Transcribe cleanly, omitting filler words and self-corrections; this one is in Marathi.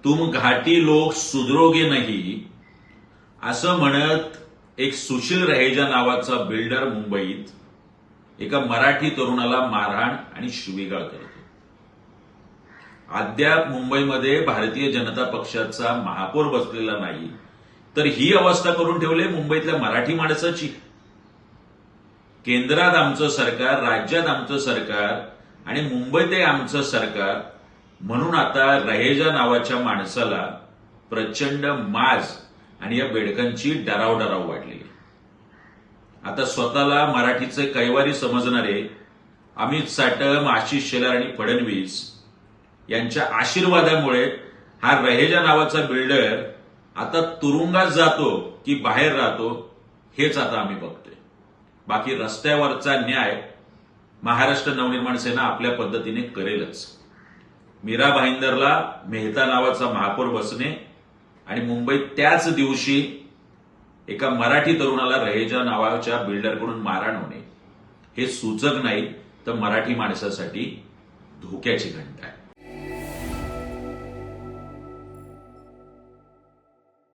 तुम घाटी लोक सुधरोगे नाही असं म्हणत एक सुशील रहेजा नावाचा बिल्डर मुंबईत एका मराठी तरुणाला मारहाण आणि शिवीगाळ करतो. अद्याप मुंबईमध्ये भारतीय जनता पक्षाचा महापौर बसलेला नाही, तर ही अवस्था करून ठेवली मुंबईतल्या मराठी माणसाची. केंद्रात आमचं सरकार, राज्यात आमचं सरकार आणि मुंबईतही आमचं सरकार म्हणून आता रहेजा नावाच्या माणसाला प्रचंड माज आणि या बेडकांची डराव वाढली. आता स्वतःला मराठीचे कैवारी समजणारे अमित साटम, आशिष शेलार आणि फडणवीस यांच्या आशीर्वादामुळे हा रहेजा नावाचा बिल्डर आता तुरुंगात जातो की बाहेर राहतो हेच आता आम्ही बघतोय. बाकी रस्त्यावरचा न्याय महाराष्ट्र नवनिर्माण सेना आपल्या पद्धतीने करेलच. मीरा भाईंदरला मेहता नावाचा महापौर बसणे आणि मुंबईत त्याच दिवशी एका मराठी तरुणाला रहेजा नावाच्या बिल्डरकडून मारहाण होणे हे सूचक नाही, तर मराठी माणसासाठी धोक्याची घंटा आहे.